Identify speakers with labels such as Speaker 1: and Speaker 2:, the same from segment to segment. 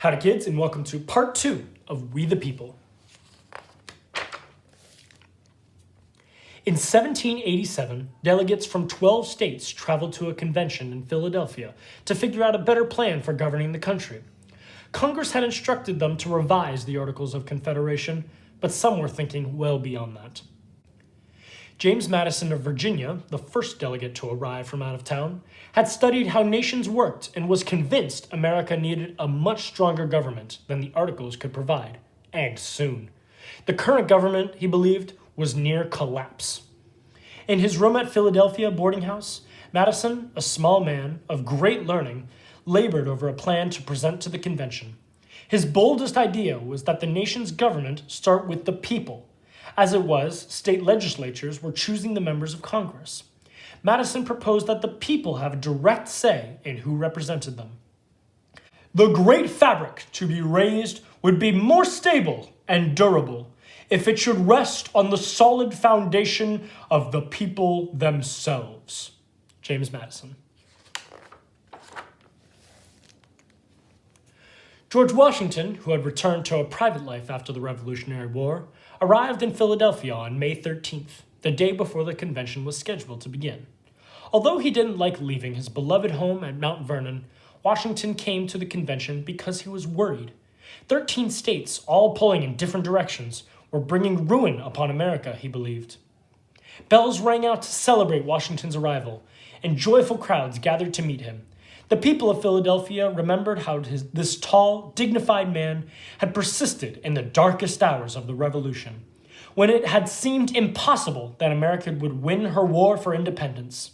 Speaker 1: Howdy kids, and welcome to part 2 of We the People. In 1787, delegates from 12 states traveled to a convention in Philadelphia to figure out a better plan for governing the country. Congress had instructed them to revise the Articles of Confederation, but some were thinking well beyond that. James Madison of Virginia, the first delegate to arrive from out of town, had studied how nations worked and was convinced America needed a much stronger government than the Articles could provide, and soon. The current government, he believed, was near collapse. In his room at Philadelphia boarding house, Madison, a small man of great learning, labored over a plan to present to the convention. His boldest idea was that the nation's government start with the people. As it was, state legislatures were choosing the members of Congress. Madison proposed that the people have a direct say in who represented them. The great fabric to be raised would be more stable and durable if it should rest on the solid foundation of the people themselves. James Madison. George Washington, who had returned to a private life after the Revolutionary War, arrived in Philadelphia on May 13th, the day before the convention was scheduled to begin. Although he didn't like leaving his beloved home at Mount Vernon, Washington came to the convention because he was worried. 13 states, all pulling in different directions, were bringing ruin upon America, he believed. Bells rang out to celebrate Washington's arrival, and joyful crowds gathered to meet him. The people of Philadelphia remembered how this tall, dignified man had persisted in the darkest hours of the Revolution, when it had seemed impossible that America would win her war for independence.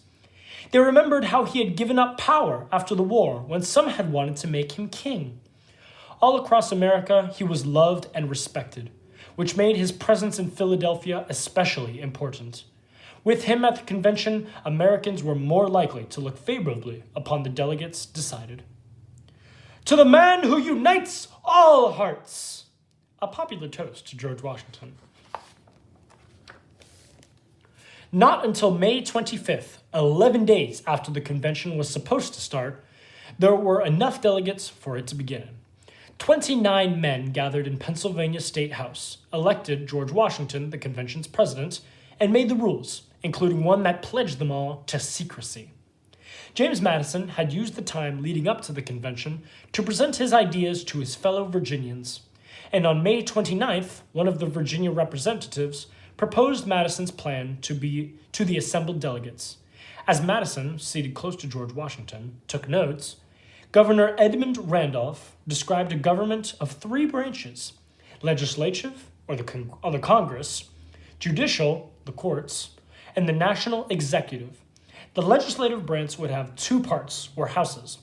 Speaker 1: They remembered how he had given up power after the war when some had wanted to make him king. All across America, he was loved and respected, which made his presence in Philadelphia especially important. With him at the convention, Americans were more likely to look favorably upon the delegates decided. To the man who unites all hearts! A popular toast to George Washington. Not until May 25th, 11 days after the convention was supposed to start, there were enough delegates for it to begin. 29 men gathered in Pennsylvania State House, elected George Washington, the convention's president, and made the rules, including one that pledged them all to secrecy. James Madison had used the time leading up to the convention to present his ideas to his fellow Virginians, and on May 29th, one of the Virginia representatives proposed Madison's plan to the assembled delegates. As Madison, seated close to George Washington, took notes, Governor Edmund Randolph described a government of 3 branches: legislative, or the Congress, judicial, the courts, and the national executive. The legislative branch would have 2 parts, or houses,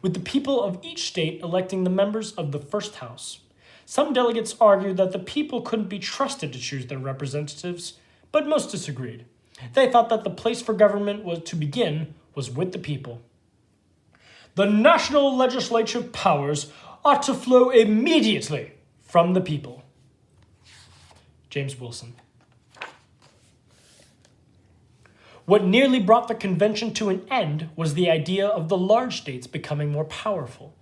Speaker 1: with the people of each state electing the members of the first house. Some delegates argued that the people couldn't be trusted to choose their representatives, but most disagreed. They thought that the place for government was with the people. The national legislative powers ought to flow immediately from the people. James Wilson. What nearly brought the convention to an end was the idea of the large states becoming more powerful.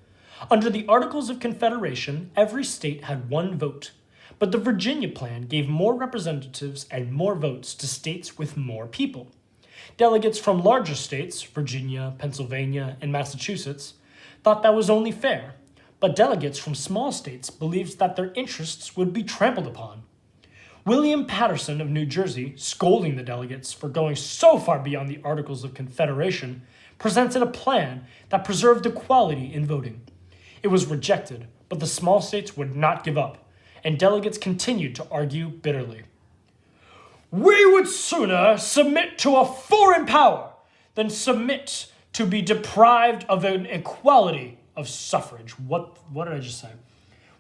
Speaker 1: Under the Articles of Confederation, every state had 1 vote, but the Virginia plan gave more representatives and more votes to states with more people. Delegates from larger states, Virginia, Pennsylvania, and Massachusetts, thought that was only fair, but delegates from small states believed that their interests would be trampled upon. William Paterson of New Jersey, scolding the delegates for going so far beyond the Articles of Confederation, presented a plan that preserved equality in voting. It was rejected, but the small states would not give up, and delegates continued to argue bitterly. We would sooner submit to a foreign power than submit to be deprived of an equality of suffrage. What did I just say?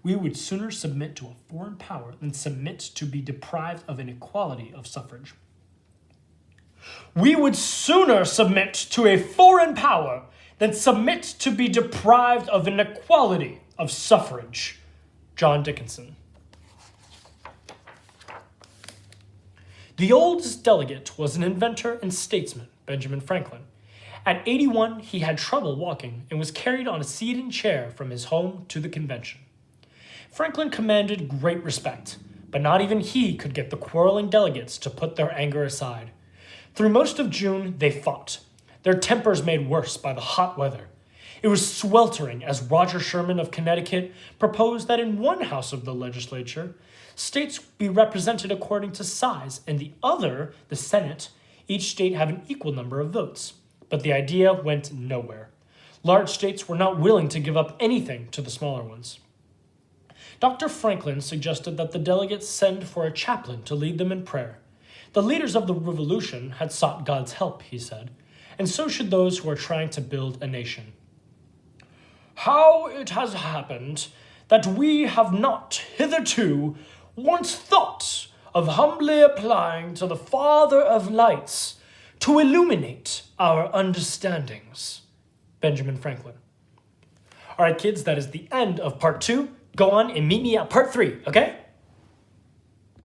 Speaker 1: We would sooner submit to a foreign power than submit to be deprived of an equality of suffrage. We would sooner submit to a foreign power than submit to be deprived of an equality of suffrage. John Dickinson. The oldest delegate was an inventor and statesman, Benjamin Franklin. At 81, he had trouble walking and was carried on a seat and chair from his home to the convention. Franklin commanded great respect, but not even he could get the quarreling delegates to put their anger aside. Through most of June, they fought, their tempers made worse by the hot weather. It was sweltering as Roger Sherman of Connecticut proposed that in one house of the legislature, states be represented according to size, and the other, the Senate, each state have an equal number of votes. But the idea went nowhere. Large states were not willing to give up anything to the smaller ones. Dr. Franklin suggested that the delegates send for a chaplain to lead them in prayer. The leaders of the revolution had sought God's help, he said, and so should those who are trying to build a nation. How it has happened that we have not hitherto once thought of humbly applying to the Father of lights to illuminate our understandings. Benjamin Franklin. All right, kids, that is the end of part 2. Go on and meet me at part 3, okay?